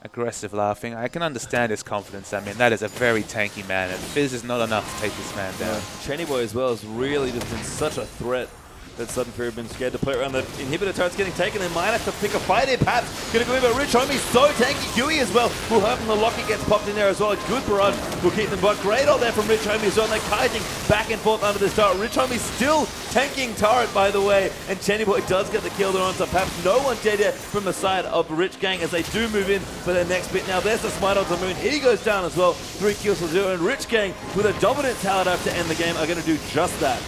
Aggressive laughing. I can understand his confidence. I mean, that is a very tanky man, and Fizz is not enough to take this man down. Yeah. Chenny Boy as well has really just been such a threat that Sudden Fear have been scared to play around. The inhibitor turret's getting taken. They might have to pick a fight here, perhaps. Going to go in, but Rich Homie so tanky. Huey as well will hurt him. The Locket gets popped in there as well. A good barrage will keep them back. Great all there from Rich Homie as well. And they're kiting back and forth under this turret. Rich Homie still tanking turret, by the way. And Chenny Boy does get the kill there on top. Perhaps no one dead yet from the side of Rich Gang as they do move in for their next bit. Now there's the Smite on the Moon. He goes down as well. 3 kills for 0. And Rich Gang with a dominant tower to end the game are going to do just that.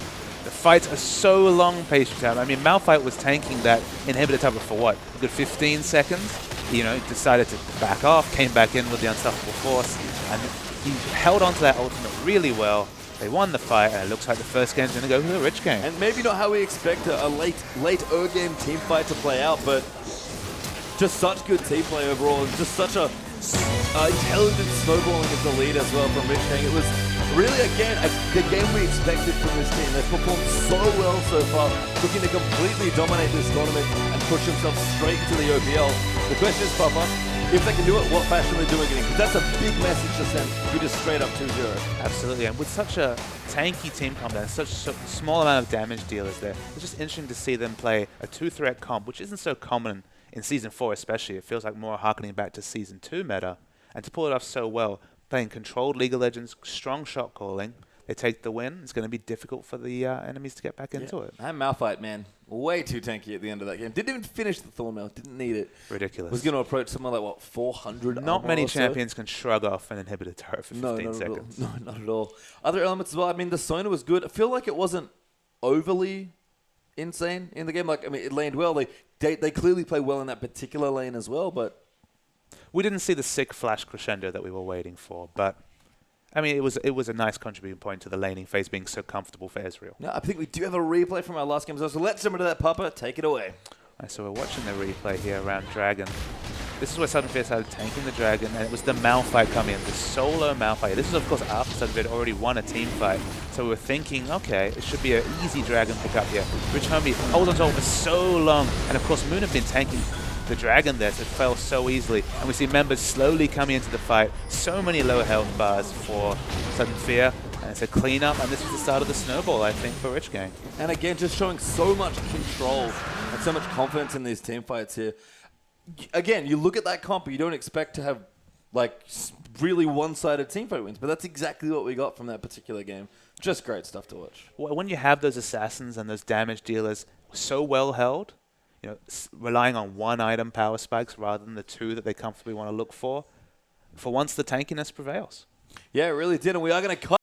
The fights are so long, patient time. I mean, Malphite was tanking that inhibitor tower for what? A good 15 seconds? Decided to back off, came back in with the Unstoppable Force, and he held onto that ultimate really well. They won the fight, and it looks like the first game's going to go to the Rich Gang. And maybe not how we expect a late game team fight to play out, but just such good team play overall, and just such a intelligent snowballing of the lead as well from Rich Gang. It was really, again, the game we expected from this team. They've performed so well so far, looking to completely dominate this tournament and push themselves straight into the OPL. The question is, Papa, if they can do it, what fashion are they doing it in? Because that's a big message to send if you just straight up 2-0. Absolutely, and with such a tanky team comp and such a small amount of damage dealers there, it's just interesting to see them play a 2-threat comp, which isn't so common in Season 4 especially. It feels like more harkening back to Season 2 meta. And to pull it off so well, playing controlled League of Legends, strong shot calling, they take the win. It's going to be difficult for the enemies to get back into it. And Malphite, man, way too tanky at the end of that game. Didn't even finish the Thornmail, didn't need it. Ridiculous. Was going to approach someone like, what, 400? Not many champions can shrug off an inhibitor turret for 15 seconds. No, not at all. Other elements as well, I mean, the Sona was good. I feel like it wasn't overly insane in the game. Like, I mean, it laned well. They clearly play well in that particular lane as well, but we didn't see the sick flash crescendo that we were waiting for, but I mean, it was a nice contributing point to the laning phase being so comfortable for Ezreal. No, I think we do have a replay from our last game as well, so let's jump into that, Papa. Take it away. Right, so we're watching the replay here around Dragon. This is where Sudden Fear started tanking the dragon, and it was the Malphite coming in, the solo Malphite. This is, of course, after Sudden Fear had already won a team fight. So we were thinking, okay, it should be an easy dragon pickup here. Rich Homie holds on to it for so long, and of course, Moon had been tanking the dragon there, so it fell so easily. And we see members slowly coming into the fight. So many low health bars for Sudden Fear. And it's a cleanup, and this was the start of the snowball, I think, for Rich Gang. And again, just showing so much control and so much confidence in these team fights here. Again, you look at that comp, you don't expect to have like really one-sided team fight wins, but that's exactly what we got from that particular game. Just great stuff to watch. Well, when you have those assassins and those damage dealers so well held, you know, relying on one item power spikes rather than the two that they comfortably want to look for once the tankiness prevails. Yeah, it really did, and we are going to cut